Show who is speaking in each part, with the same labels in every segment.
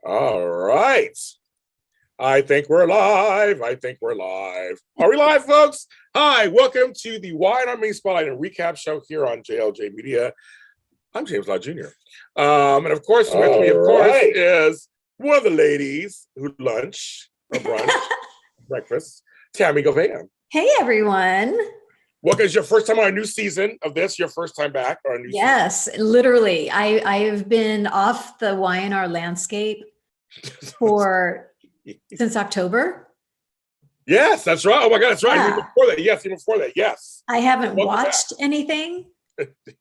Speaker 1: All right. I think we're live. I think we're live. Are we live, folks? Hi, welcome to the Wine Army Spotlight and Recap Show here on JLJ Media. I'm James Lott Jr. And of course, with me, of course, is one of the ladies who lunch or brunch, breakfast, Tami Goveia.
Speaker 2: Hey, everyone.
Speaker 1: Welcome. It's your first time on a new season of this, your first time back on a new
Speaker 2: season. Literally. I have been off the Y&R landscape since October.
Speaker 1: Yes, that's right. Oh my God, that's right. Yeah. Even before that. Yes, even before that. Yes.
Speaker 2: I haven't watched anything.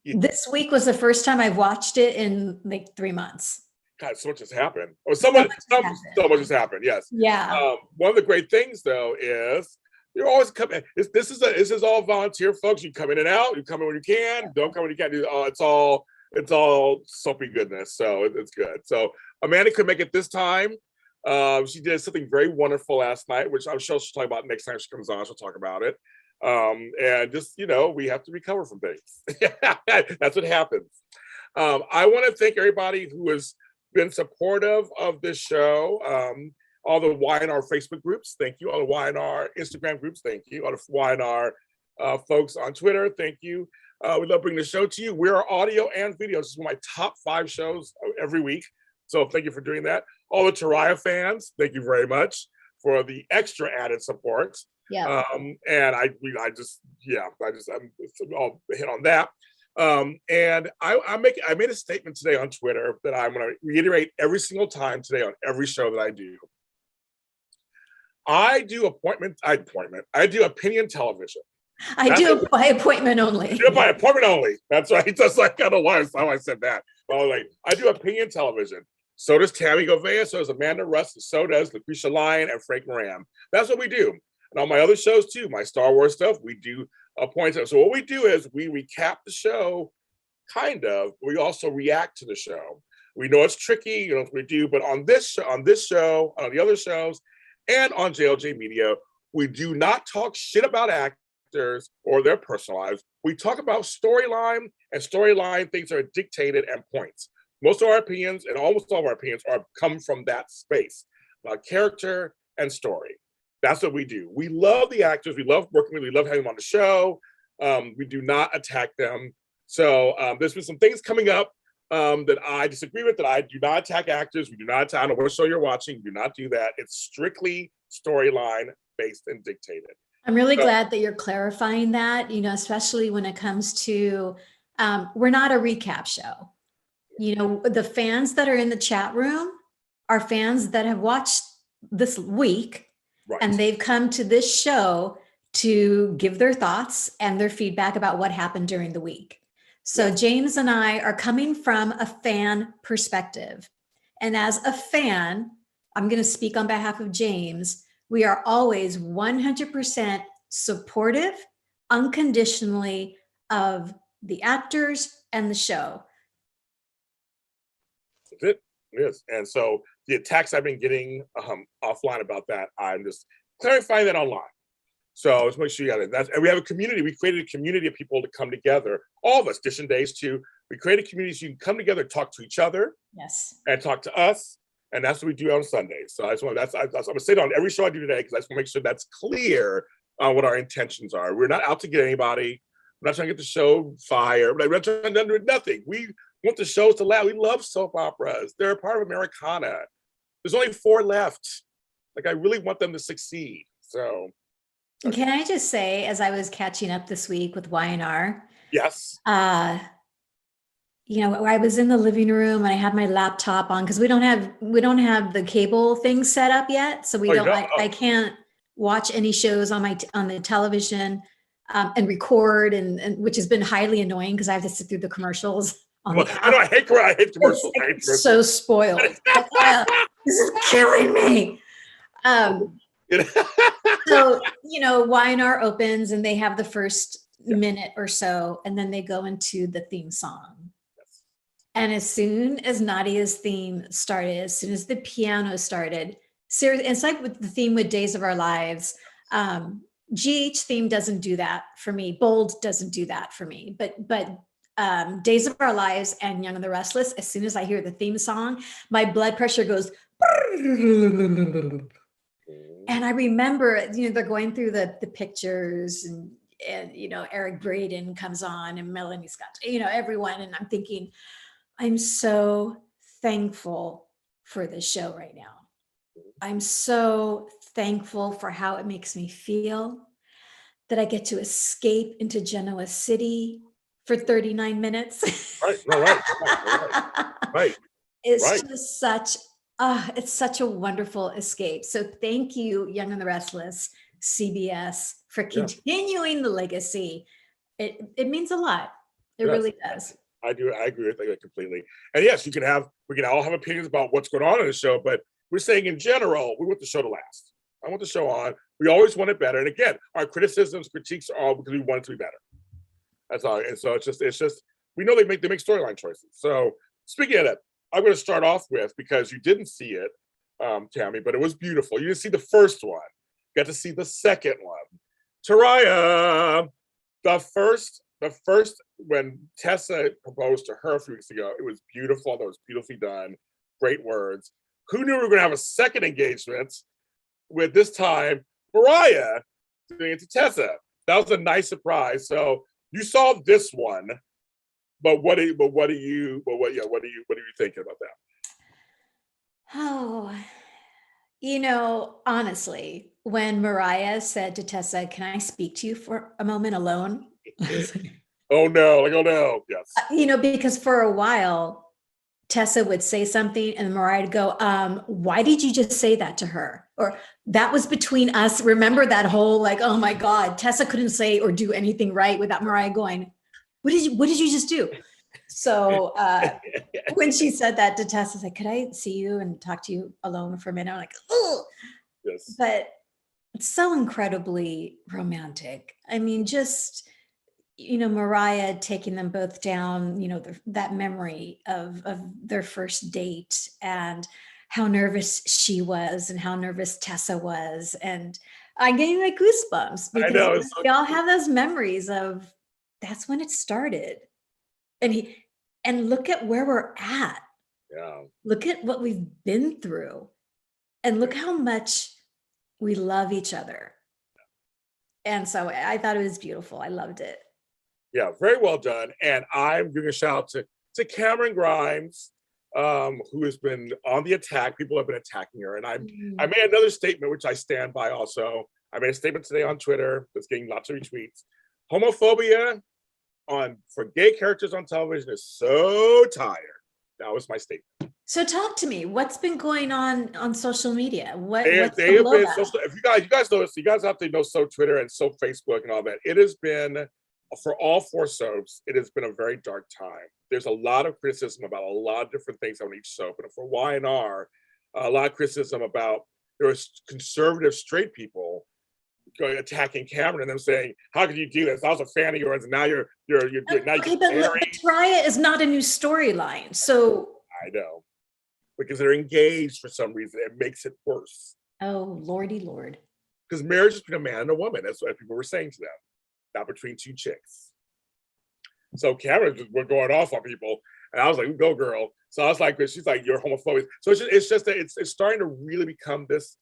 Speaker 2: This week was the first time I've watched it in like 3 months.
Speaker 1: God, so much has happened. Oh, so much has happened. Yes.
Speaker 2: Yeah.
Speaker 1: One of the great things, though, is you're always coming. This is all volunteer, folks. You come in and out. You come in when you can. Don't come when you can't. It's all soapy goodness. So it's good. So Amanda could make it this time. She did something very wonderful last night, which I'm sure she'll talk about next time she comes on. She'll talk about it. And just, we have to recover from things. That's what happens. I want to thank everybody who has been supportive of this show. All the Y&R Facebook groups, thank you. All the Y&R Instagram groups, thank you. All the Y&R folks on Twitter, thank you. We love bringing the show to you. We're audio and video. This is one of my top 5 shows every week. So thank you for doing that. All the Taraya fans, thank you very much for the extra added support.
Speaker 2: Yeah.
Speaker 1: And I'll hit on that. And I made a statement today on Twitter that I'm going to reiterate every single time today on every show that I do. I do opinion television.
Speaker 2: I do it by appointment only.
Speaker 1: I do it by appointment only. That's right. Just like, I don't know how I said that. I do opinion television. So does Tami Goveia, so does Amanda Russ, and so does Lucretia Lyon and Frank Moran. That's what we do. And on my other shows too, my Star Wars stuff, we do appointments. So what we do is we recap the show, kind of. We also react to the show. We know it's tricky, what we do, but on this show, on the other shows, and on JLJ Media, we do not talk shit about actors or their personal lives. We talk about storyline, and storyline things are dictated and points. Most of our opinions and almost all of our opinions come from that space, about character and story. That's what we do. We love the actors. We love working with them. We love having them on the show. We do not attack them. So there's been some things coming up that I disagree with, that I do not attack actors. We do not attack. I don't know what show you're watching. Do not do that. It's strictly storyline based and dictated.
Speaker 2: I'm really glad that you're clarifying that, especially when it comes to, we're not a recap show. The fans that are in the chat room are fans that have watched this week, right, and they've come to this show to give their thoughts and their feedback about what happened during the week. So James and I are coming from a fan perspective. And as a fan, I'm going to speak on behalf of James. We are always 100% supportive, unconditionally, of the actors and the show.
Speaker 1: It is. And so the attacks I've been getting offline about that, I'm just clarifying that online. So let's make sure you got it. And we have a community. We created a community of people to come together. All of us, Dish and Days too. We created a community so you can come together, talk to each other, and talk to us. And that's what we do on Sundays. So I'm going to say that on every show I do today, because I just want to make sure that's clear on what our intentions are. We're not out to get anybody. We're not trying to get the show fired. We're not trying to do nothing. We want the shows to last. We love soap operas. They're a part of Americana. There's only 4 left. I really want them to succeed. So,
Speaker 2: can I just say, as I was catching up this week with Y&R,
Speaker 1: yes,
Speaker 2: I was in the living room and I had my laptop on, because we don't have the cable thing set up yet, so I can't watch any shows on the television and record, and which has been highly annoying because I have to sit through the commercials.
Speaker 1: I know, I hate commercials.
Speaker 2: It's so spoiled. This is killing me. So, Y&R opens and they have the first minute or so, and then they go into the theme song. Yes. And as soon as Nadia's theme started, as soon as the piano started, it's like with the theme with Days of Our Lives. GH theme doesn't do that for me. Bold doesn't do that for me. But Days of Our Lives and Young and the Restless, as soon as I hear the theme song, my blood pressure goes. And I remember, they're going through the pictures and Eric Braeden comes on and Melanie Scott, everyone. And I'm thinking, I'm so thankful for this show right now. I'm so thankful for how it makes me feel, that I get to escape into Genoa City for 39 minutes.
Speaker 1: Right. No, right. Right.
Speaker 2: It's just it's such a wonderful escape. So thank you, Young and the Restless, CBS, for continuing the legacy. It means a lot. It really does.
Speaker 1: I do. I agree with that completely. And yes, we can all have opinions about what's going on in the show, but we're saying in general, we want the show to last. I want the show on. We always want it better. And again, our criticisms, critiques are all because we want it to be better. That's all. And so it's just we know they make storyline choices. So speaking of that, I'm going to start off with, because you didn't see it, Tami, but it was beautiful. You didn't see the first one. You got to see the second one. Taraya, the first when Tessa proposed to her a few weeks ago, it was beautiful. That was beautifully done. Great words. Who knew we were going to have a second engagement with, this time, Mariah doing it to Tessa? That was a nice surprise. So you saw this one, but what are you thinking about that?
Speaker 2: Oh, honestly, when Mariah said to Tessa, "Can I speak to you for a moment alone?"
Speaker 1: Oh no, yes.
Speaker 2: Because for a while, Tessa would say something and Mariah would go, why did you just say that to her? Or that was between us. Remember that whole oh my God, Tessa couldn't say or do anything right without Mariah going, what did you just do? So when she said that to Tessa, I was like, could I see you and talk to you alone for a minute? I'm like, oh, yes. But it's so incredibly romantic. I mean, just, Mariah taking them both down, that memory of their first date and how nervous she was and how nervous Tessa was. And I'm getting like goosebumps because we all have those memories of that's when it started. And look at where we're at.
Speaker 1: Yeah.
Speaker 2: Look at what we've been through and look how much we love each other. And so I thought it was beautiful. I loved it.
Speaker 1: Yeah, very well done. And I'm giving a shout out to Cameron Grimes, who has been on the attack. People have been attacking her. And I made another statement, which I stand by also. I made a statement today on Twitter that's getting lots of retweets. Homophobia for gay characters on television is so tired. That was my statement.
Speaker 2: So talk to me. What's been going on social media?
Speaker 1: They have been social. If you guys know this, you guys have to know Twitter and Facebook and all that. It has been, for all four soaps, it has been a very dark time. There's a lot of criticism about a lot of different things on each soap. And for Y&R, a lot of criticism about there was conservative straight people attacking Cameron and them saying, "How could you do this? I was a fan of yours, and now you're
Speaker 2: okay." But Taraya is not a new storyline, so
Speaker 1: I know, because they're engaged for some reason. It makes it worse.
Speaker 2: Oh, Lordy Lord!
Speaker 1: Because marriage is between a man and a woman. That's what people were saying to them, not between two chicks. So Cameron was going off on people, and I was like, "Go, girl!" So I was like, "She's like, you're homophobic." So it's just that it's starting to really become this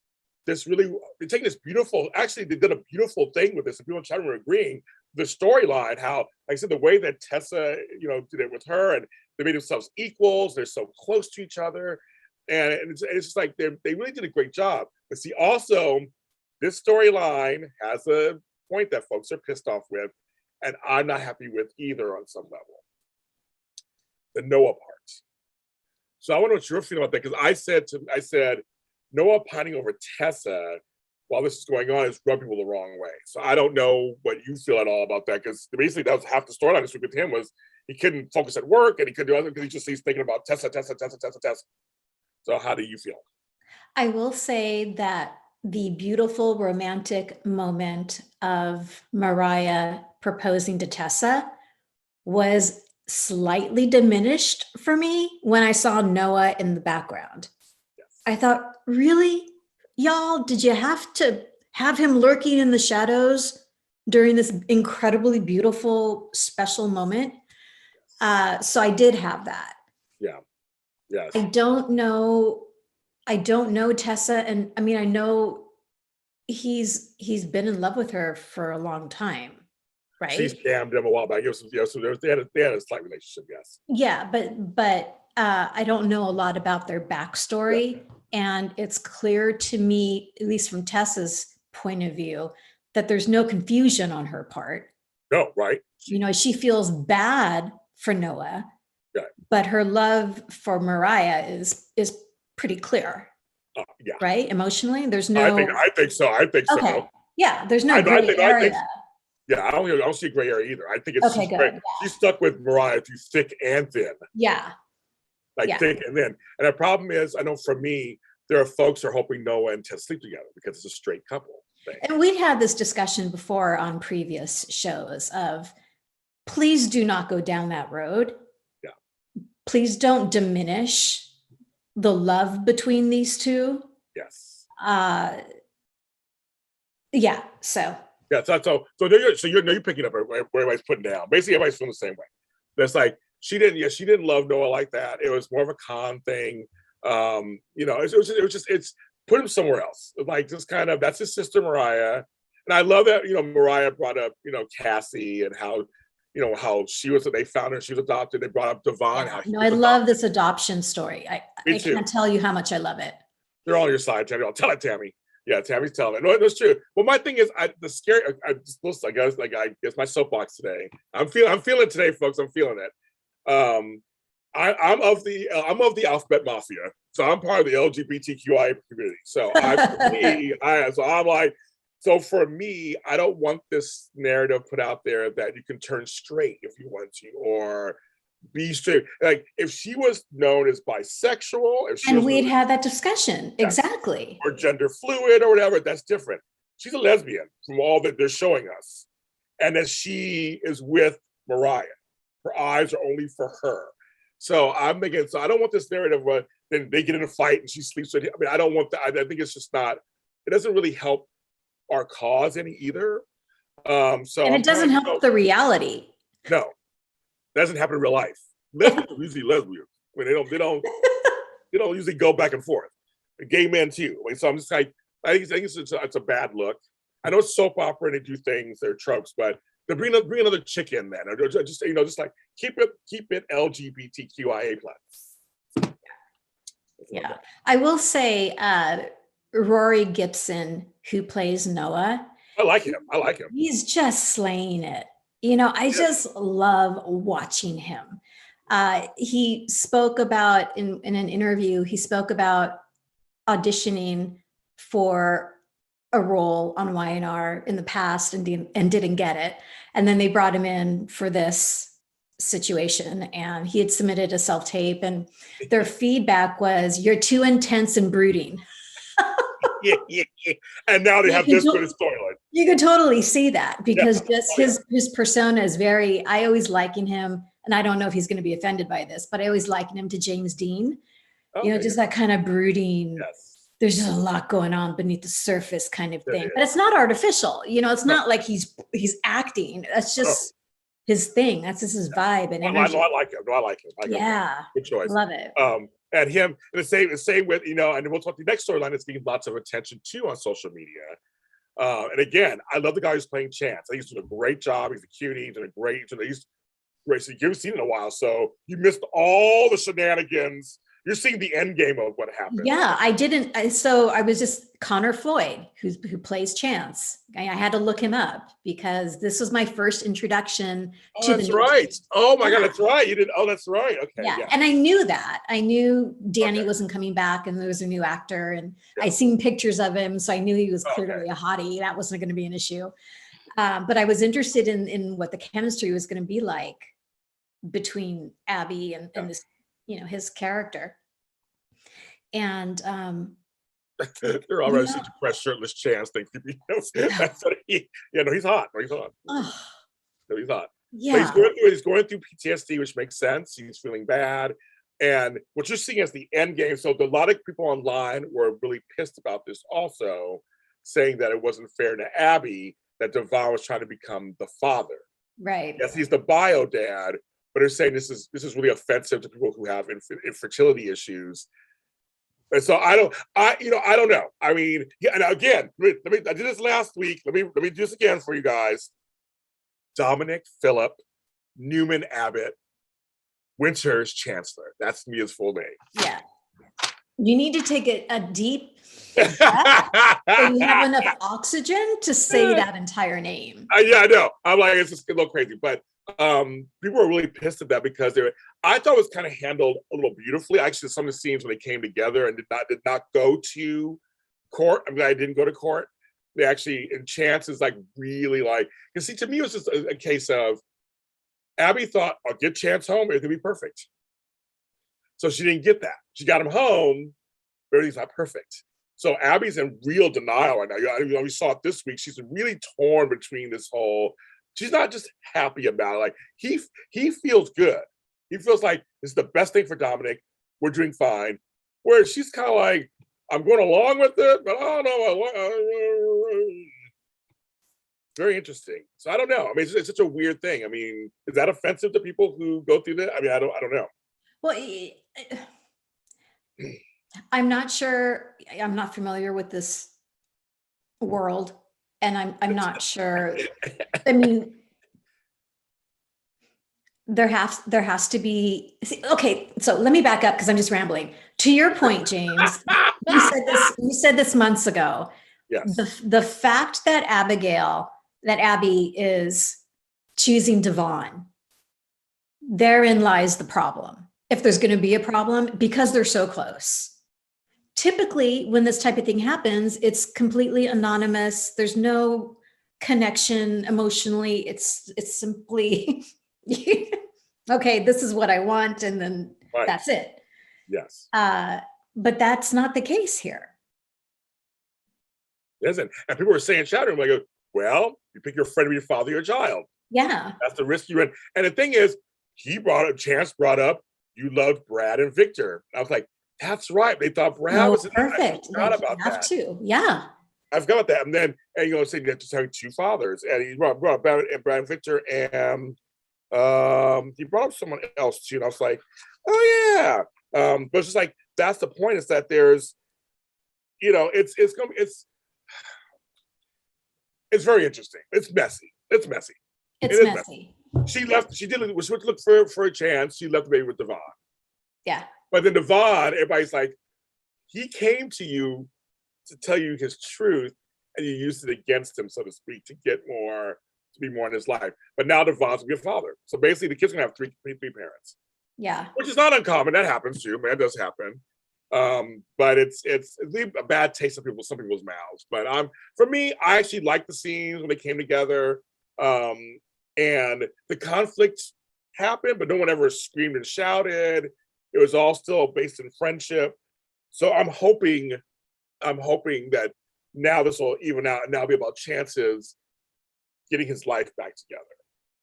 Speaker 1: really, they're taking this beautiful, actually they did a beautiful thing with this, and people in chat room were agreeing, the storyline, how, like I said, the way that Tessa, did it with her, and they made themselves equals, they're so close to each other, and it's just like, they really did a great job. But see, also, this storyline has a point that folks are pissed off with, and I'm not happy with either on some level. The Noah part. So I wonder what you're feeling about that, because I said, Noah pining over Tessa while this is going on is rubbing people the wrong way. So I don't know what you feel at all about that, because basically that was half the storyline this week with him, was he couldn't focus at work and he couldn't do other because he's thinking about Tessa. So how do you feel?
Speaker 2: I will say that the beautiful romantic moment of Mariah proposing to Tessa was slightly diminished for me when I saw Noah in the background. I thought, really, y'all, did you have to have him lurking in the shadows during this incredibly beautiful, special moment? So I did have that.
Speaker 1: Yeah. Yes.
Speaker 2: I don't know Tessa, and I mean, I know he's been in love with her for a long time,
Speaker 1: She
Speaker 2: right?
Speaker 1: scammed him a while back. They had a slight relationship, yes.
Speaker 2: Yeah, but I don't know a lot about their
Speaker 1: Yeah.
Speaker 2: backstory, and it's clear to me, at least from Tessa's point of view, that there's no confusion on her part.
Speaker 1: No, right?
Speaker 2: You know, she feels bad for Noah,
Speaker 1: Yeah.
Speaker 2: but her love for Mariah is pretty clear,
Speaker 1: Yeah.
Speaker 2: right? Emotionally, there's
Speaker 1: I
Speaker 2: no.
Speaker 1: think so. I think
Speaker 2: Okay,
Speaker 1: so.
Speaker 2: yeah, there's no
Speaker 1: I
Speaker 2: gray
Speaker 1: think
Speaker 2: area.
Speaker 1: yeah, I don't see gray area either. I think it's
Speaker 2: Okay,
Speaker 1: she's great.
Speaker 2: good.
Speaker 1: She's stuck with Mariah through thick and thin,
Speaker 2: Yeah,
Speaker 1: like
Speaker 2: yeah.
Speaker 1: thick and thin. And the problem is, I know for me, there are folks who are hoping Noah and Ted sleep together because it's a straight couple thing.
Speaker 2: And we'd had this discussion before on previous shows of please do not go down that road.
Speaker 1: Yeah.
Speaker 2: Please don't diminish the love between these two.
Speaker 1: Yes.
Speaker 2: Yeah. So.
Speaker 1: Yeah. You're picking up where everybody's putting down. Basically, everybody's feeling the same way. That's like she didn't love Noah like that. It was more of a con thing. It's put him somewhere else. Like just kind of that's his sister Mariah, and I love that Mariah brought up Cassie and how they found her, she was adopted. They brought up Devon.
Speaker 2: Yeah, no, I love this adoption story. I can't tell you how much I love it.
Speaker 1: They're all on your side, Tammy. I'll tell it, Tammy. Yeah, Tammy's telling it. No, that's true. Well, my thing is, I guess my soapbox today. I'm feeling it today, folks. I'm feeling it. I'm of the alphabet mafia, so I'm part of the LGBTQI community. So for me, I don't want this narrative put out there that you can turn straight if you want to, or be straight. Like if she was known as bisexual,
Speaker 2: and we'd had that discussion, exactly,
Speaker 1: or gender fluid or whatever, that's different. She's a lesbian from all that they're showing us, and that she is with Mariah. Her eyes are only for her. So I'm thinking. So I don't want this narrative where then they get in a fight and she sleeps with him. I mean, I don't want that. I think it's just not. It doesn't really help our cause any either. And
Speaker 2: it doesn't help the reality.
Speaker 1: No, that doesn't happen in real life. Lesbians are usually lesbians. I mean, they don't usually go back and forth. Gay men too. So I'm just like, I think it's a bad look. I know it's soap opera and they do things, they're tropes, but to bring another chick in then, or just like keep it LGBTQIA plus.
Speaker 2: Yeah, I will say Rory Gibson, who plays Noah.
Speaker 1: I like him.
Speaker 2: He's just slaying it. I just love watching him. He spoke about in an interview, he spoke about auditioning for a role on Y&R in the past and didn't get it. And then they brought him in for this situation, and he had submitted a self-tape, and their feedback was, "You're too intense and brooding."
Speaker 1: Yeah. And now they have this for the storyline.
Speaker 2: You could totally see that because his persona is very, I always liken him, and I don't know if he's going to be offended by this, but I always liken him to James Dean. Just that kind of brooding.
Speaker 1: Yes.
Speaker 2: There's just a lot going on beneath the surface kind of thing, but it's not artificial. It's not like he's acting. That's just his thing. That's just his vibe and energy.
Speaker 1: I like him. I like him.
Speaker 2: Yeah.
Speaker 1: Good choice.
Speaker 2: Love it.
Speaker 1: And him, the same with, and we'll talk the next storyline that's getting lots of attention too on social media. And again, I love the guy who's playing Chance. I think he's doing a great job. He's a cutie. He's doing a great. So you haven't seen it in a while, so you missed all the shenanigans. You're seeing the end game of what happened.
Speaker 2: Yeah, I didn't. So I was just Connor Floyd, who plays Chance. I had to look him up because this was my first introduction to
Speaker 1: that's right. Oh my God, that's right. You didn't. Oh, that's right. Okay.
Speaker 2: Yeah. And I knew that. I knew Danny wasn't coming back, and there was a new actor, and I seen pictures of him, so I knew he was clearly a hottie. That wasn't going to be an issue. But I was interested in what the chemistry was going to be like between Abby and this, his character. And
Speaker 1: they're already such a press shirtless Chance thing. He's hot. He's hot. No, he's hot.
Speaker 2: Yeah.
Speaker 1: But he's going through PTSD, which makes sense. He's feeling bad. And what you're seeing is the end game. So a lot of people online were really pissed about this also, saying that it wasn't fair to Abby that Devon was trying to become the father.
Speaker 2: Right.
Speaker 1: Yes, he's the bio dad, but they're saying this is really offensive to people who have infertility issues. And so I don't know. I mean, yeah, and again, I did this last week. Let me do this again for you guys. Dominic, Philip, Newman, Abbott, Winters, Chancellor. That's Mia's full name.
Speaker 2: Yeah. You need to take a deep breath so you have enough oxygen to say that entire name.
Speaker 1: Yeah, I know. I'm like, it's just a little crazy, but people were really pissed at that because I thought it was kind of handled a little beautifully. Actually, some of the scenes when they came together and did not go to court. I'm glad I didn't go to court. They actually, and Chance is like really like, because see, to me, it was just a case of Abby thought, I'll get Chance home, it could be perfect. So she didn't get that. She got him home, but everything's not perfect. So Abby's in real denial right now. We saw it this week. She's really torn between this whole, she's not just happy about it. Like he feels good. He feels like this is the best thing for Dominic. We're doing fine. Whereas she's kind of like, I'm going along with it, but I don't know. Very interesting. So I don't know. I mean, it's such a weird thing. I mean, is that offensive to people who go through that? I mean, I don't know.
Speaker 2: Well, I'm not sure. I'm not familiar with this world, and I'm not sure. I mean, there has to be. Okay, so let me back up because I'm just rambling. To your point, James, you said this months ago.
Speaker 1: Yes.
Speaker 2: The fact that Abby is choosing Devon, therein lies the problem. If there's going to be a problem, because they're so close. Typically, when this type of thing happens, it's completely anonymous. There's no connection emotionally. It's simply, okay, this is what I want, and then that's it.
Speaker 1: Yes.
Speaker 2: But that's not the case here.
Speaker 1: It isn't. And people were saying, shouting, like, well, you pick your friend or your father, your child.
Speaker 2: Yeah.
Speaker 1: That's the risk you run. And the thing is, Chance brought up, you loved Brad and Victor. I was like, that's right. They thought Brad was
Speaker 2: perfect.
Speaker 1: I forgot about that.
Speaker 2: To. Yeah.
Speaker 1: I forgot about that. And then, saying that just having two fathers. And he brought Brad and Victor, and he brought up someone else too. And I was like, oh yeah. But it's just like, that's the point, is that there's, it's very interesting. It's messy. It's messy.
Speaker 2: It's messy.
Speaker 1: She left. She did. Was to look for a chance. She left the baby with Devon.
Speaker 2: Yeah.
Speaker 1: But then Devon, everybody's like, he came to you to tell you his truth, and you used it against him, so to speak, to be more in his life. But now Devon's gonna be a father. So basically, the kid's gonna have three parents.
Speaker 2: Yeah.
Speaker 1: Which is not uncommon. That happens too. Man, that does happen. But it's a bad taste of some people's mouths. But for me, I actually like the scenes when they came together. And the conflict happened, but no one ever screamed and shouted. It was all still based in friendship. So I'm hoping that now this will even out, and now be about Chance's getting his life back together.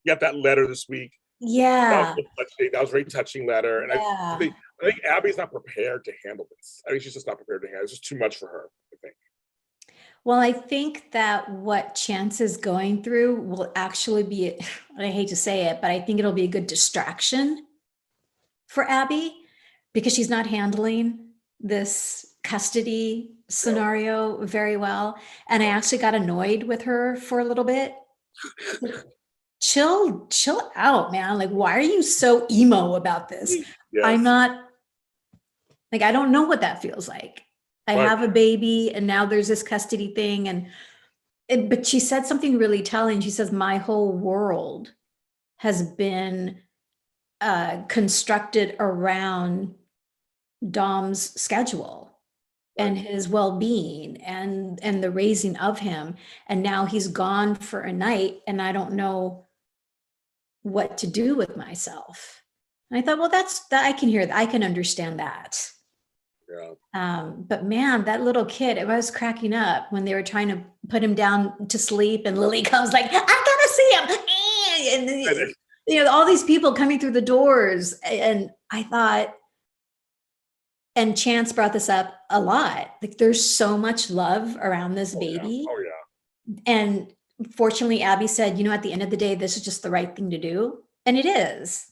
Speaker 1: You got that letter this week.
Speaker 2: Yeah.
Speaker 1: That was a very touching letter. And
Speaker 2: yeah.
Speaker 1: I think Abby's not prepared to handle this. I think she's just not prepared to handle it. It's just too much for her, I think.
Speaker 2: Well, I think that what Chance is going through will actually be, I hate to say it, but I think it'll be a good distraction for Abby, because she's not handling this custody scenario very well. And I actually got annoyed with her for a little bit. Chill out, man. Like, why are you so emo about this? Yes. I'm not, like, I don't know what that feels like. I have a baby, and now there's this custody thing. But she said something really telling. She says, my whole world has been constructed around Dom's schedule and his well-being and the raising of him. And now he's gone for a night, and I don't know what to do with myself. And I thought, well, I can hear that. I can understand that. Yeah. But man, that little kid, I was cracking up when they were trying to put him down to sleep, and Lily comes like, I gotta see him. And all these people coming through the doors. And I thought, and Chance brought this up a lot, like, there's so much love around this baby.
Speaker 1: Oh yeah.
Speaker 2: And fortunately, Abby said, at the end of the day, this is just the right thing to do. And it is.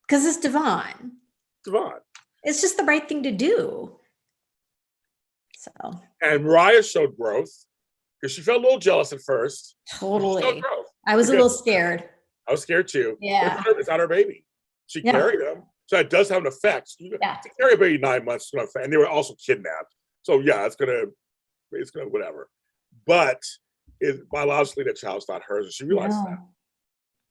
Speaker 2: Because it's Devon.
Speaker 1: Devon.
Speaker 2: It's just the right thing to do. So.
Speaker 1: And Mariah showed growth because she felt a little jealous at first.
Speaker 2: Totally. I was a little scared.
Speaker 1: I was scared too.
Speaker 2: Yeah.
Speaker 1: It's not her baby. She carried him. So it does have an effect.
Speaker 2: Yeah.
Speaker 1: To carry a baby 9 months, and they were also kidnapped. So yeah, it's gonna whatever. But biologically, the child's not hers, and she realized that.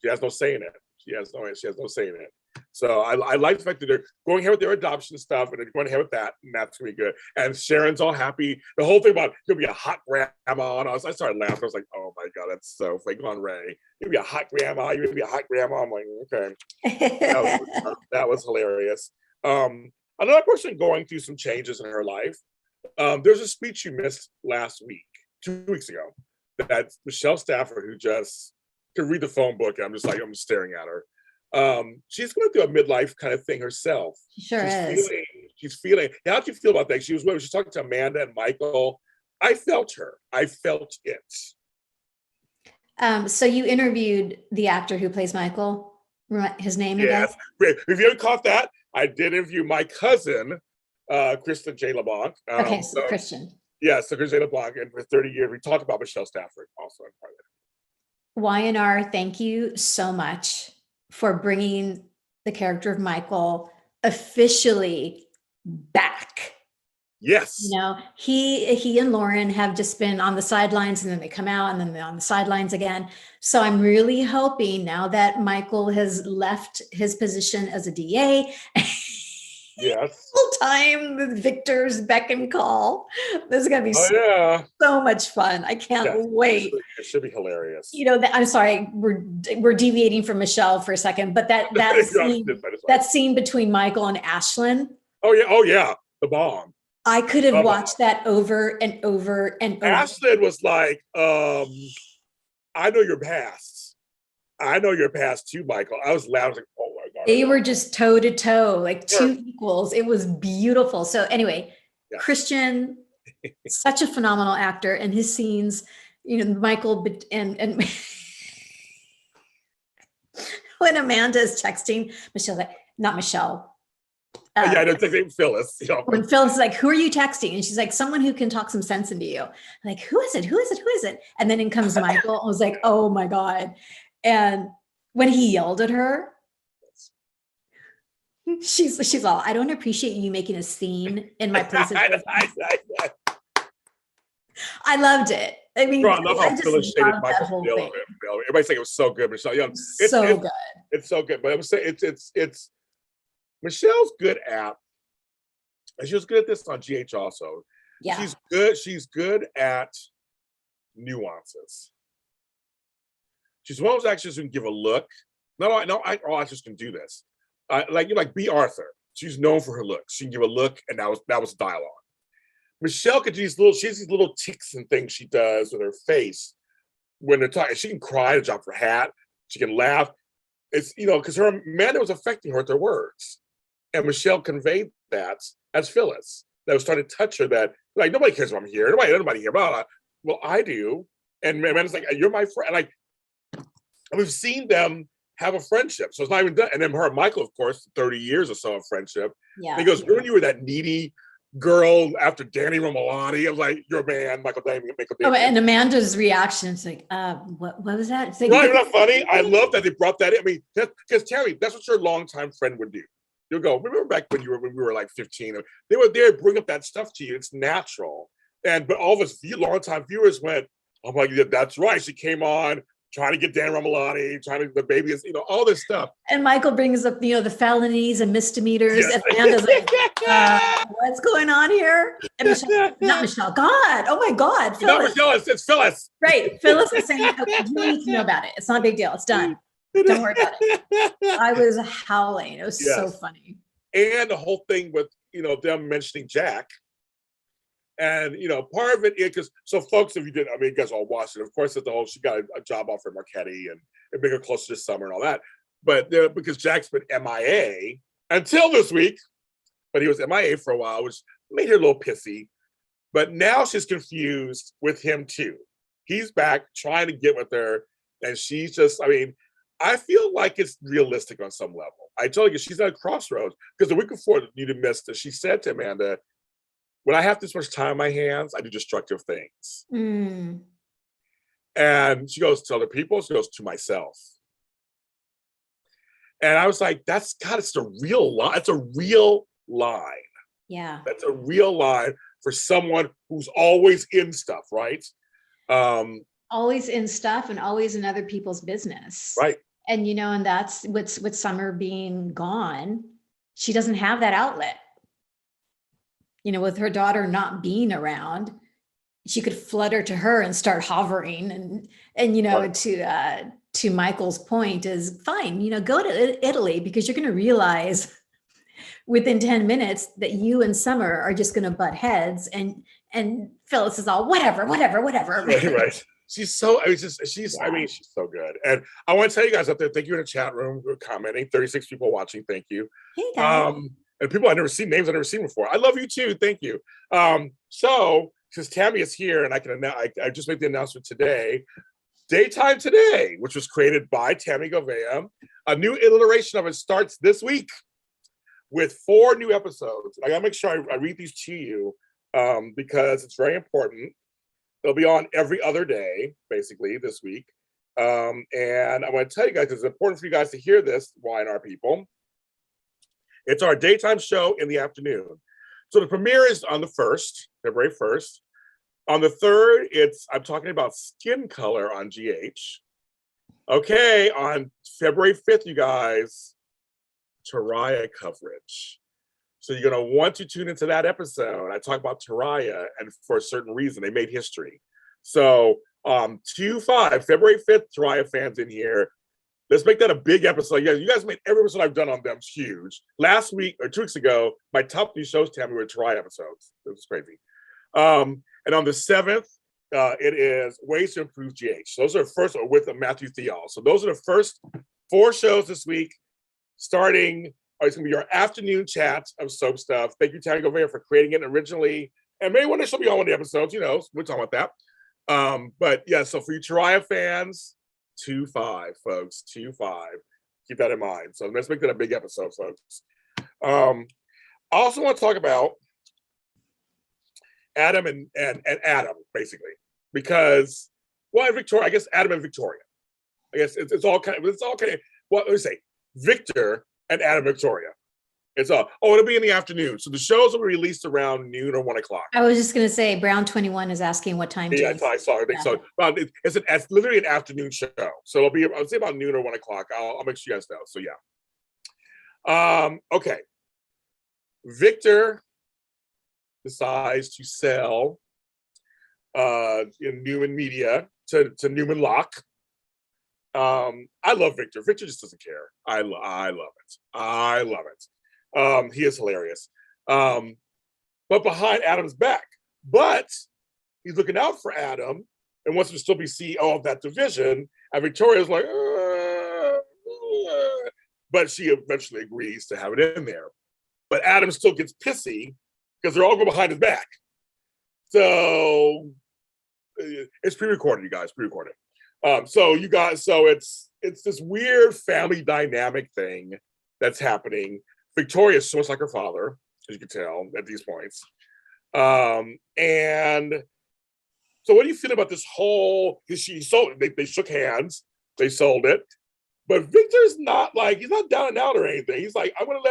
Speaker 1: She has no say in it. She has no say in it. So I like the fact that they're going ahead with their adoption stuff, and they're going ahead with that, and that's gonna be good. And Sharon's all happy. The whole thing about you'll be a hot grandma, and I started laughing. I was like, oh my god, that's so fake on Ray. You'll be a hot grandma. You're gonna be a hot grandma. I'm like, okay, that was hilarious. Another person going through some changes in her life. There's a speech you missed last week, 2 weeks ago, that Michelle Stafford, who just could read the phone book, and I'm staring at her. She's going through a midlife kind of thing herself.
Speaker 2: She sure is.
Speaker 1: She's feeling. How do you feel about that? She was talking to Amanda and Michael. I felt her. I felt it.
Speaker 2: So you interviewed the actor who plays Michael. His name again?
Speaker 1: Yes. If you haven't caught that, I did interview my cousin, Kristen J. LeBlanc.
Speaker 2: Okay, so Christian.
Speaker 1: Yes, so Kristen J. LeBlanc, and for 30 years we talked about Michelle Stafford also.
Speaker 2: YNR, thank you so much for bringing the character of Michael officially back.
Speaker 1: Yes.
Speaker 2: You know, he and Lauren have just been on the sidelines, and then they come out, and then they're on the sidelines again. So I'm really hoping now that Michael has left his position as a DA,
Speaker 1: yes,
Speaker 2: full time the victor's beck and call. This is gonna be so much fun. I can't wait.
Speaker 1: It should be hilarious.
Speaker 2: You know, I'm sorry, we're deviating from Michelle for a second, but that scene between Michael and Ashlyn.
Speaker 1: Oh yeah, the bomb.
Speaker 2: I could have watched that over and over and over.
Speaker 1: Ashlyn was like, I know your past. I know your past too, Michael. I was loud. I was like, oh my God.
Speaker 2: They were just toe to toe, like two equals. It was beautiful. So anyway, Christian, such a phenomenal actor, and his scenes, you know, Michael and when Amanda is texting Michelle, not Michelle.
Speaker 1: I don't think Phyllis. You know.
Speaker 2: When Phyllis is like, who are you texting? And she's like, someone who can talk some sense into you. I'm like, who is it? Who is it? Who is it? And then in comes Michael. I was like, oh my God. And when he yelled at her, she's all, I don't appreciate you making a scene in my place. I loved it. I mean, I just loved that whole thing.
Speaker 1: Everybody's saying it was so good, Michelle. You know,
Speaker 2: it's so good.
Speaker 1: It's so good. But I would say it's Michelle's good at, and she was good at this on GH also.
Speaker 2: Yeah.
Speaker 1: She's good at nuances. She's one of those actors who can give a look. All actors can do this. Like B. Arthur. She's known for her looks. She can give a look, and that was dialogue. Michelle could do she has these little ticks and things she does with her face when they're talking. She can cry to drop her hat. She can laugh. It's, you know, because her Amanda was affecting her with her words. And Michelle conveyed that as Phyllis. That was trying to touch her, that like, nobody cares if I'm here. Nobody here. Blah, blah. Well, I do. And Amanda's like, you're my friend. Like, we've seen them have a friendship. So it's not even done. And then her and Michael, of course, 30 years or so of friendship. Yeah. And he goes, when you were that needy girl after Danny Romolani, I was like, you're a man, Michael Damian.
Speaker 2: Oh, and Amanda's reaction is like, what was that? It's like,
Speaker 1: no, isn't that funny? I love that they brought that in. I mean, because Terry, that's what your longtime friend would do. You'll go, remember back when we were like 15, they would bring up that stuff to you. It's natural. But all of us longtime viewers went, oh my God, that's right. She came on trying to get Dan Romolani, the baby is, you know, all this stuff.
Speaker 2: And Michael brings up, you know, the felonies and misdemeanors. Yes. And Amanda's like, what's going on here? And Michelle, not Michelle, God, oh my God. Phyllis.
Speaker 1: Not Michelle, it's Phyllis.
Speaker 2: Right, Phyllis is saying, okay, you don't need to know about it. It's not a big deal, it's done. Don't worry about it. I was howling. It was so funny.
Speaker 1: And the whole thing with, you know, them mentioning Jack. And, you know, part of it is because, so folks, if you didn't, I mean, you guys all watched it. Of course, it's the whole, she got a job offer at Marquette and bring her closer this summer and all that. But because Jack's been MIA until this week, but he was MIA for a while, which made her a little pissy. But now she's confused with him too. He's back trying to get with her. And she's just, I mean, I feel like it's realistic on some level. I told you she's at a crossroads because the week before you missed it, she said to Amanda, when I have this much time on my hands, I do destructive things.
Speaker 2: Mm.
Speaker 1: And she goes to other people, she goes to myself. And I was like, that's God, it's a real line. It's a real line.
Speaker 2: Yeah.
Speaker 1: That's a real line for someone who's always in stuff, right?
Speaker 2: Always in stuff and always in other people's business.
Speaker 1: Right.
Speaker 2: And, and that's with Summer being gone, she doesn't have that outlet. With her daughter not being around, she could flutter to her and start hovering and right. To Michael's point is fine, go to Italy because you're going to realize within 10 minutes that you and Summer are just going to butt heads and Phyllis is all whatever.
Speaker 1: Right. She's so she's so good. And I want to tell you guys out there, thank you in the chat room who are commenting. 36 people watching, thank you.
Speaker 2: Hey guys.
Speaker 1: And people I've never seen, names I've never seen before. I love you too, thank you. So since Tami is here and I just made the announcement today, Daytime Today, which was created by Tami Goveia, a new iteration of it starts this week with 4 new episodes. I gotta make sure I read these to you because it's very important. They'll be on every other day, basically, this week. And I want to tell you guys, it's important for you guys to hear this, YNR people. It's our daytime show in the afternoon. So the premiere is on the 1st, February 1st. On the 3rd, I'm talking about skin color on GH. Okay, on February 5th, you guys, Taraya coverage. So you're going to want to tune into that episode. I talk about Taraya, and for a certain reason, they made history. So 2/5, February 5th, Taraya fans in here. Let's make that a big episode. Yeah, you guys made every episode I've done on them huge. Last week, or 2 weeks ago, my top new shows, Tami, were Taraya episodes. It was crazy. And on the 7th, it is Ways to Improve GH. Those are first with Matthew Thial. So those are the first 4 shows this week, starting. It's going to be your afternoon chat of soap stuff. Thank you, Tami Goveia, for creating it originally. And maybe one day she'll be on one of the episodes. We're talking about that. But yeah, so for you Taraya fans, 2/5, folks, 2/5. Keep that in mind. So let's make that a big episode, folks. I also want to talk about Adam and Adam, basically, because Victoria. I guess Adam and Victoria. I guess it's all kind of. Well, let me say Victor and Adam Victoria. It'll be in the afternoon. So the shows will be released around noon or 1 o'clock.
Speaker 2: I was just going to say, Brown 21 is asking what time.
Speaker 1: Yeah, I saw. I think so. Well, it's literally an afternoon show. So it'll be, I'll say about noon or 1 o'clock. I'll make sure you guys know. So yeah. Okay. Victor decides to sell in Newman Media to Newman Lott. I love Victor. Victor just doesn't care. I love it. He is hilarious. But behind Adam's back. But he's looking out for Adam and wants to still be CEO of that division. And Victoria's like, but she eventually agrees to have it in there. But Adam still gets pissy because they're all going behind his back. So it's pre-recorded, you guys, pre-recorded. So it's this weird family dynamic thing that's happening. Victoria is so much like her father, as you can tell at these points. And so what do you feel about this whole, they shook hands, they sold it, but Victor's not he's not down and out or anything. He's like, I'm gonna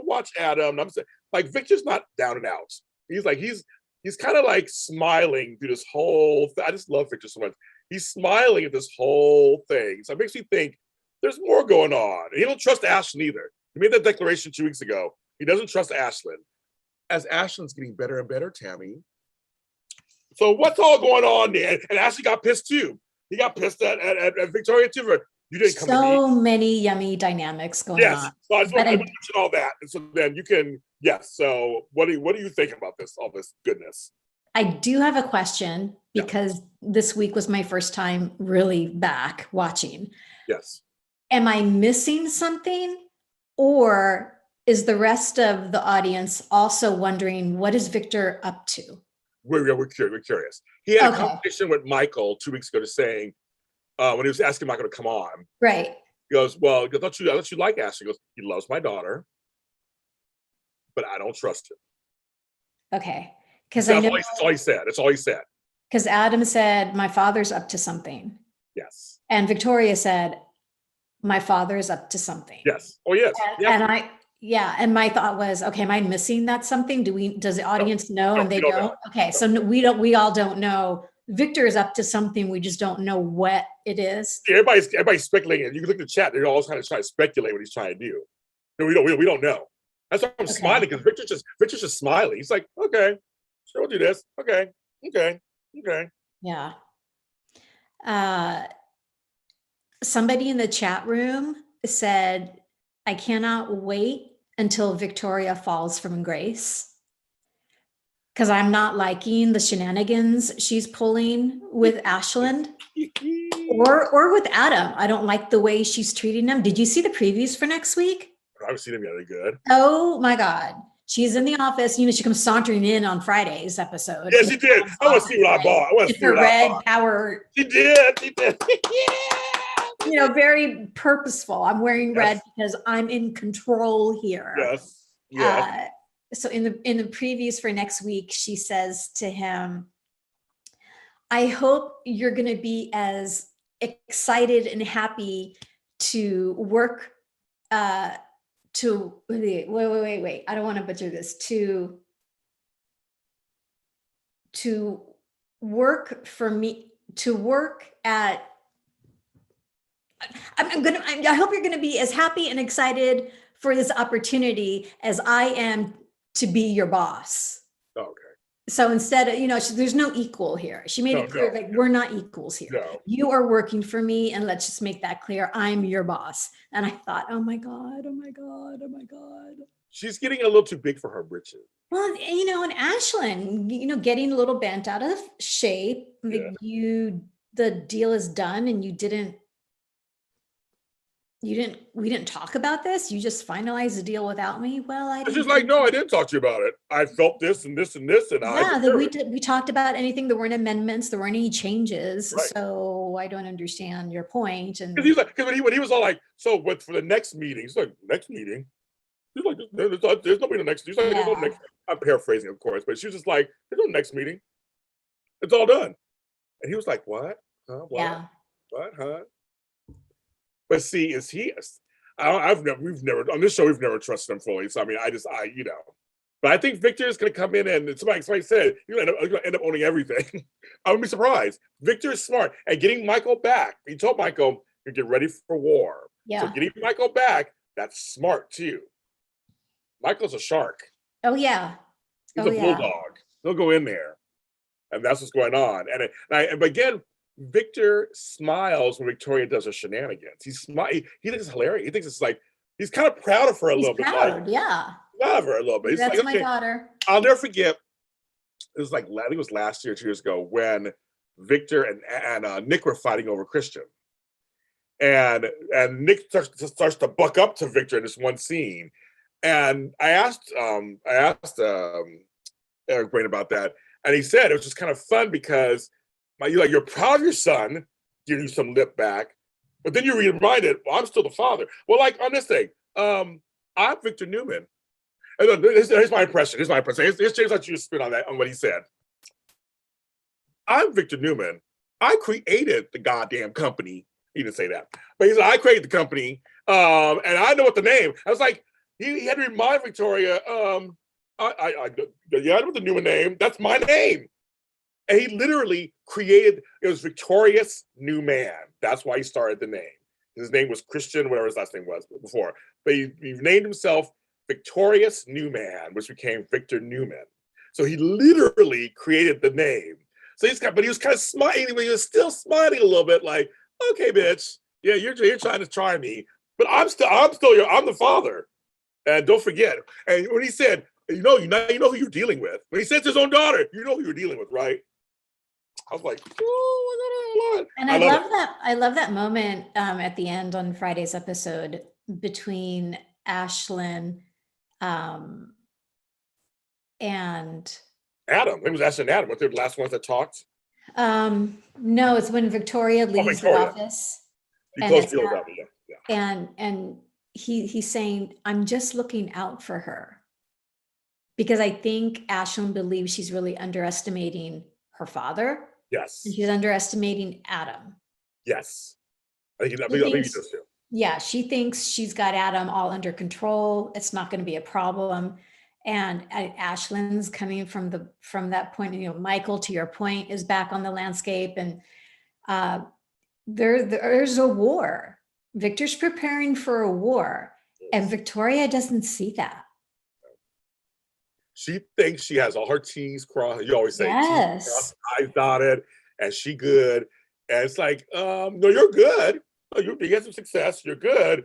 Speaker 1: watch Adam. And I'm saying, like, Victor's not down and out. He's kind of like smiling through this whole thing. I just love Victor so much. He's smiling at this whole thing. So it makes me think there's more going on. And he don't trust Ashlyn either. He made that declaration 2 weeks ago. He doesn't trust Ashlyn. As Ashlyn's getting better and better, Tami. So what's all going on there? And Ashley got pissed too. He got pissed at Victoria too. You didn't come
Speaker 2: so many yummy dynamics going on.
Speaker 1: Yes. So I just want to mention all that. And so then you can, yes. So what do you think about all this goodness?
Speaker 2: I do have a question because this week was my first time really back watching.
Speaker 1: Yes.
Speaker 2: Am I missing something, or is the rest of the audience also wondering what is Victor up to?
Speaker 1: We're curious. He had a conversation with Michael 2 weeks ago saying, when he was asking Michael to come on.
Speaker 2: Right.
Speaker 1: He goes, well, I thought you like Ashley. He goes, he loves my daughter, but I don't trust him.
Speaker 2: Okay. Because I know
Speaker 1: That's all he said. That's all he said.
Speaker 2: because Adam said, my father's up to something.
Speaker 1: Yes.
Speaker 2: And Victoria said, my father's up to something.
Speaker 1: Yes. Oh, yes.
Speaker 2: And my thought was, okay, am I missing that something? Does the audience know?
Speaker 1: No,
Speaker 2: And they
Speaker 1: we don't
Speaker 2: don't?
Speaker 1: know.
Speaker 2: Okay. So we all don't know. Victor is up to something. We just don't know what it is.
Speaker 1: Yeah, everybody's speculating. You can look at the chat. They're all kind of trying to speculate what he's trying to do. No, we don't know. That's why I'm smiling, because Victor's just smiling. He's like, okay, sure, we'll do this. Okay.
Speaker 2: Yeah. Somebody in the chat room said, I cannot wait until Victoria falls from grace, because I'm not liking the shenanigans she's pulling with Ashland or with Adam. I don't like the way she's treating him. Did you see the previews for next week?
Speaker 1: I haven't seen him yet. Are they good?
Speaker 2: Oh my God. She's in the office. She comes sauntering in on Friday's episode.
Speaker 1: Yeah, she did. I want to see what I bought. I want to see what I bought.
Speaker 2: Power.
Speaker 1: She did.
Speaker 2: Yeah. Very purposeful. I'm wearing red because I'm in control here.
Speaker 1: Yes.
Speaker 2: So in the previews for next week, she says to him, I hope you're going to be as excited and happy to work wait. I don't want to butcher this. To work for me, to work at, I hope you're going to be as happy and excited for this opportunity as I am to be your boss.
Speaker 1: Okay.
Speaker 2: So instead of, there's no equal here. She made it clear, we're not equals here.
Speaker 1: No.
Speaker 2: You are working for me, and let's just make that clear. I'm your boss. And I thought, oh my God.
Speaker 1: She's getting a little too big for her britches.
Speaker 2: Well, and Ashland, getting a little bent out of shape.
Speaker 1: Yeah.
Speaker 2: The deal is done, and we didn't talk about this. You just finalized the deal without me. Well,
Speaker 1: She's like, no, I didn't talk to you about it. I felt this and this and this, and
Speaker 2: we talked about anything. There weren't amendments. There weren't any changes. Right. So I don't understand your point. And
Speaker 1: he's like, because when he was all like, so what for the next meeting? He's like, next meeting. He's like, there's nobody in the next. He's like, there's no next. I'm paraphrasing, of course, but she was just like, there's no next meeting. It's all done. And he was like, what? Huh? What?
Speaker 2: Yeah.
Speaker 1: What? Huh? But see, we've never on this show, we've never trusted him fully. So I mean, but I think Victor is going to come in, and somebody said he's going to end up owning everything. I wouldn't be surprised. Victor is smart, and getting Michael back. He told Michael, "You get ready for war."
Speaker 2: Yeah.
Speaker 1: So getting Michael back, that's smart too. Michael's a shark.
Speaker 2: Oh yeah.
Speaker 1: He's a bulldog. He'll go in there, and that's what's going on. But again, Victor smiles when Victoria does her shenanigans. He thinks it's hilarious. He thinks it's like, he's kind of proud of her a little bit.
Speaker 2: Proud, yeah.
Speaker 1: Proud of her a little bit.
Speaker 2: That's my daughter.
Speaker 1: I'll never forget. It was like, I think it was last year, 2 years ago, when Victor and Nick were fighting over Christian. And Nick starts to buck up to Victor in this one scene. And I asked Eric Brain about that. And he said it was just kind of fun because you're proud of your son giving you some lip back, but then you're reminded, well, I'm still the father. Well, like on this thing, I'm Victor Newman. And here's my impression. Here's James, let you spin on that, on what he said. I'm Victor Newman. I created the goddamn company. He didn't say that, but he said, I created the company, and I know what the name. I was like, he had to remind Victoria, I know what the Newman name. That's my name. And he literally created, it was Victorious New Man. That's why he started the name. His name was Christian, whatever his last name was before. But he named himself Victorious New Man, which became Victor Newman. So he literally created the name. So but he was kind of smiling, but he was still smiling a little bit like, okay, bitch, yeah, you're trying to try me, but I'm the father. And don't forget, and when he said, you know who you're dealing with. When he said to his own daughter, you know who you're dealing with, right? I was like, oh my God.
Speaker 2: And I love that moment at the end on Friday's episode between Ashlyn and
Speaker 1: Adam. It was Ashlyn and Adam. Weren't they the last ones that talked?
Speaker 2: No, it's when Victoria leaves the office.
Speaker 1: He closed the deal.
Speaker 2: And he's saying, I'm just looking out for her. Because I think Ashlyn believes she's really underestimating her father.
Speaker 1: Yes.
Speaker 2: And she's underestimating Adam.
Speaker 1: Yes. I think
Speaker 2: She
Speaker 1: he
Speaker 2: thinks,
Speaker 1: does too.
Speaker 2: yeah, she thinks she's got Adam all under control. It's not going to be a problem. And Ashlyn's coming from that point, you know, Michael, to your point, is back on the landscape, and there's a war. Victor's preparing for a war, and Victoria doesn't see that.
Speaker 1: She thinks she has all her T's crossed. You always say
Speaker 2: Yes.
Speaker 1: T's crossed, I's dotted, and she good. And it's like, no, you're good. You get some success. You're good.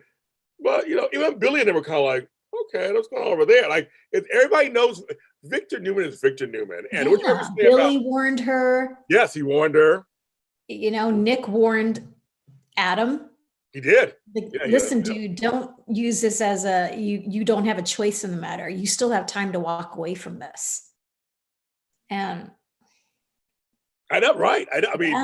Speaker 1: But, you know, even Billy and them were kind of like, okay, what's going on over there? Like, if everybody knows Victor Newman is Victor Newman. And what you ever say
Speaker 2: Billy
Speaker 1: about,
Speaker 2: warned her.
Speaker 1: yes, he warned her.
Speaker 2: You know, Nick warned Adam.
Speaker 1: He did.
Speaker 2: Like, listen, dude, don't use this as you don't have a choice in the matter. You still have time to walk away from this. And
Speaker 1: I know, right? I mean,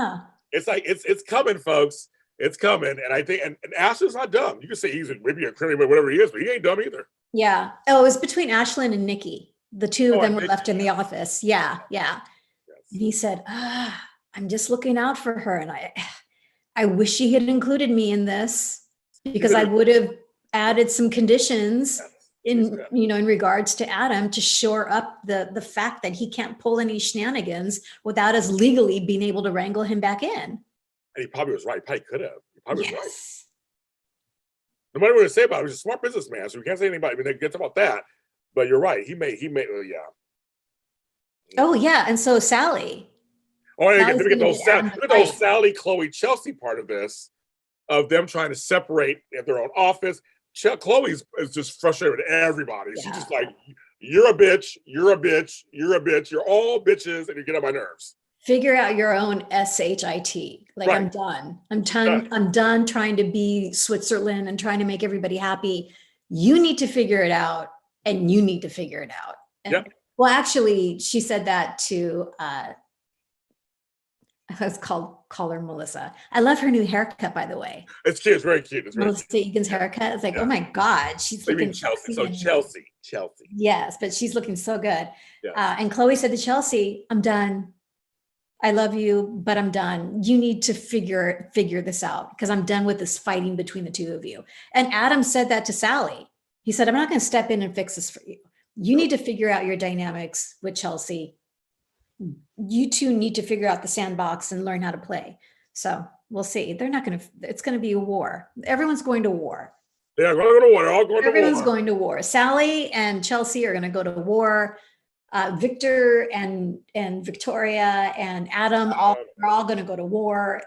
Speaker 1: it's like, it's coming, folks. It's coming. And I think, and Ashlyn's not dumb. You can say he's maybe a criminal, whatever he is, but he ain't dumb either.
Speaker 2: Yeah. Oh, it was between Ashlyn and Nikki. The two of them were left in the office. Yeah. Yeah. Yes. And he said, I'm just looking out for her. And I wish she had included me in this, because I would have added some conditions in, you know, in regards to Adam, to shore up the fact that he can't pull any shenanigans without us legally being able to wrangle him back in.
Speaker 1: And he probably was right. He probably could have. He probably was right. No matter what to say about it, he's a smart businessman, so we can't say anybody. I mean, they get about that. But you're right. He made, yeah.
Speaker 2: Oh yeah, and so Sally.
Speaker 1: Oh, and look at the whole Sally, Chloe, Chelsea part of this, of them trying to separate at their own office. Chloe is just frustrated with everybody. Yeah. She's just like, you're a bitch, you're a bitch, you're a bitch, you're all bitches, and you get on my nerves.
Speaker 2: Figure out your own SHIT. Like, right. I'm done trying to be Switzerland and trying to make everybody happy. You need to figure it out, and you need to figure it out. And, yep. Well, actually, she said that to let's call her Melissa. I love her new haircut, by the way.
Speaker 1: It's cute. It's very cute. It's very
Speaker 2: Melissa Egan's haircut. It's like, oh my God, she's looking
Speaker 1: Chelsea. So Chelsea.
Speaker 2: Yes, but she's looking so good.
Speaker 1: Yes.
Speaker 2: And Chloe said to Chelsea, I'm done. I love you, but I'm done. You need to figure this out, because I'm done with this fighting between the two of you. And Adam said that to Sally. He said, I'm not going to step in and fix this for you. You need to figure out your dynamics with Chelsea. You two need to figure out the sandbox and learn how to play. So we'll see. It's going to be a war. Everyone's going to war.
Speaker 1: Yeah, we're going to war. They're all going to war.
Speaker 2: Everyone's going to war. Sally and Chelsea are going to go to war. Victor and Victoria and Adam are all going to go to war.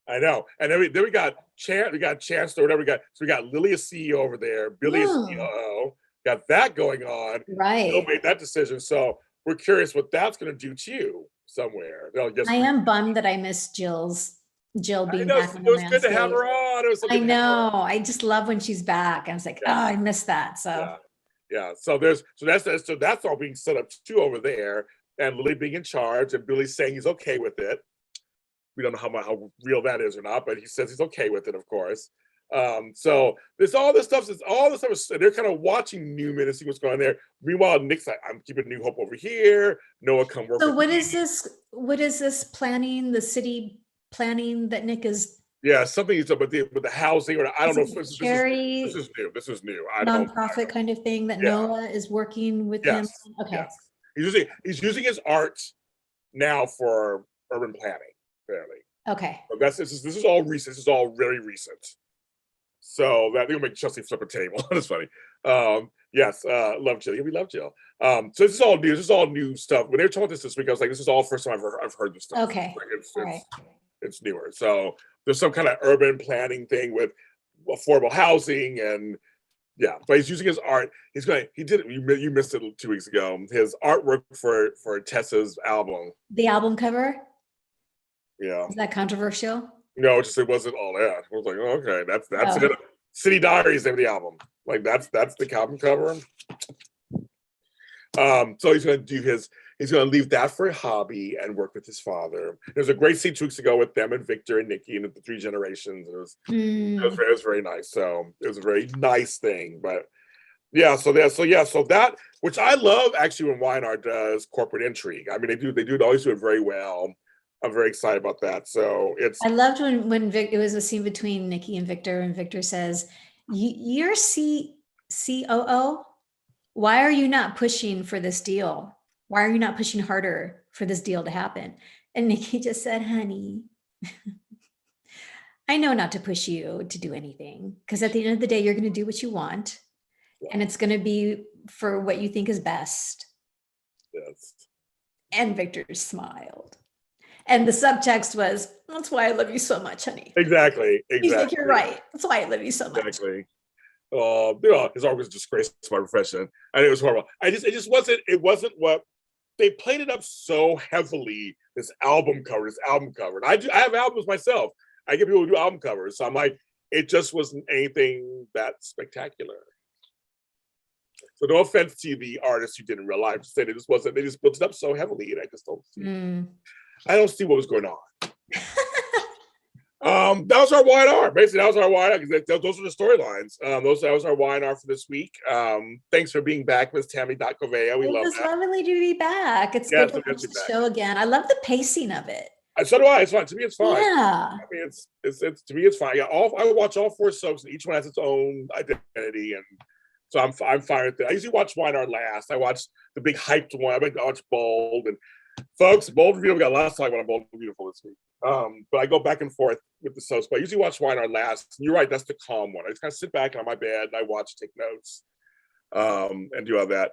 Speaker 1: I know. And then we got Chance or whatever we got Lily as CEO over there, Billy as COO. Got that going on.
Speaker 2: Right.
Speaker 1: Bill made that decision. So we're curious what that's going to do to you somewhere.
Speaker 2: I am bummed that I missed Jill being back.
Speaker 1: It was good to have her on.
Speaker 2: I know. I just love when she's back. I was like, I missed that. So
Speaker 1: yeah. So that's all being set up too over there, and Lily being in charge, and Billy saying he's okay with it. We don't know how real that is or not, but he says he's okay with it, of course. So there's all this stuff. They're kind of watching Newman and see what's going on there. Meanwhile, Nick's like, I'm keeping New Hope over here. Noah, come work.
Speaker 2: So what is this planning? The city planning that Nick is?
Speaker 1: Yeah, something with the housing, or I don't know if this is new. This is new.
Speaker 2: Nonprofit kind of thing that Noah is working with him. Okay.
Speaker 1: Yes. He's using his art now for urban planning, apparently.
Speaker 2: Okay.
Speaker 1: So this is all recent. This is all very recent. So that they'll make Chelsea flip a table. That's funny. Yes, love Jill. We love Jill. So this is all new. This is all new stuff. When they were talking this week, I was like, this is all first time I've heard this stuff.
Speaker 2: Okay.
Speaker 1: It's newer. So there's some kind of urban planning thing with affordable housing, and but he's using his art. He did it. You missed it 2 weeks ago. His artwork for Tessa's album.
Speaker 2: The album cover.
Speaker 1: Yeah.
Speaker 2: Is that controversial?
Speaker 1: No, it wasn't all that. I was like, okay, that's it. City Diaries name of the album. Like that's the album cover. So he's going to do his He's going to leave that for a hobby and work with his father. There's a great scene 2 weeks ago with them and Victor and Nikki and the 3 generations. It was very nice. So it was a very nice thing. But yeah, so that, which I love actually when YNR does corporate intrigue. I mean, they always do it very well. I'm very excited about that. So
Speaker 2: I loved when it was a scene between Nikki and Victor says, "You're COO. Why are you not pushing for this deal? Why are you not pushing harder for this deal to happen?" And Nikki just said, "Honey, I know not to push you to do anything, because at the end of the day, you're going to do what you want, and it's going to be for what you think is best."
Speaker 1: Yes.
Speaker 2: And Victor smiled. And the subtext was, "That's why I love you so much, honey."
Speaker 1: Exactly.
Speaker 2: He's like, "You're right. That's why I love you so much."
Speaker 1: Exactly. His art was a disgrace to my profession. And it was horrible. It wasn't what they played it up so heavily. This album cover. And I have albums myself. I get people who do album covers. So I'm like, it just wasn't anything that spectacular. So no offense to the artists you did in real life, just saying they just built it up so heavily, and I just don't see. I don't see what was going on. That was our YNR. Basically, that was our YNR, because those are the storylines. That was our YNR for this week. Thanks for being back, Miss Tami Goveia. We love that.
Speaker 2: It was lovely to be back. It's good to watch the show again. I love the pacing of it.
Speaker 1: So do I. It's fine. To me, it's fine.
Speaker 2: Yeah.
Speaker 1: I mean, it's to me, it's fine. I watch all 4 soaps, and each one has its own identity, and so I'm fine with it. I usually watch YNR last. I watch the big hyped one. I watch Bold, and folks, Bold Review. We got lots to talk about Bold and Beautiful this week. But I go back and forth with the soaps. But I usually watch YNR last. And you're right, that's the calm one. I just kind of sit back on my bed and I watch, take notes, and do all that.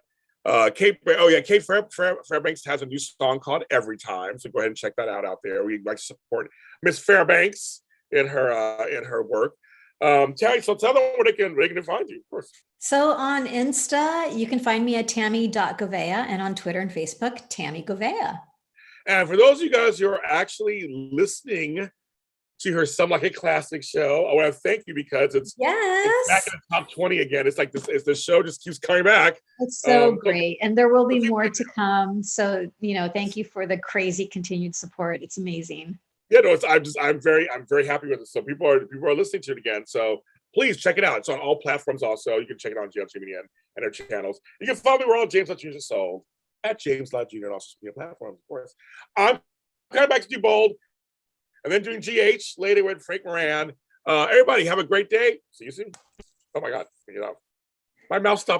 Speaker 1: Kate Fairbanks has a new song called Every Time. So go ahead and check that out there. We like to support Miss Fairbanks in her work. Tami, so tell them where they can find you, of course.
Speaker 2: So on Insta, you can find me at Tami.Goveia, and on Twitter and Facebook, Tami Goveia.
Speaker 1: And for those of you guys who are actually listening to her Some Like a Classic show, I want to thank you, because it's back in the top 20 again. It's like the show just keeps coming back.
Speaker 2: It's so great. And there will be more to come. So, thank you for the crazy continued support. It's amazing.
Speaker 1: Yeah, no, I'm very happy with it. So people are listening to it again. So please check it out. It's on all platforms also. You can check it out on GLG Media and our channels. You can follow me. We're all James Lott Jr. Soul at James Lott Jr. and all social media platforms, of course. I'm coming back to do Bold, and then doing GH later with Frank Moran. Everybody have a great day. See you soon. Oh my God, figure it out. My mouth stopped.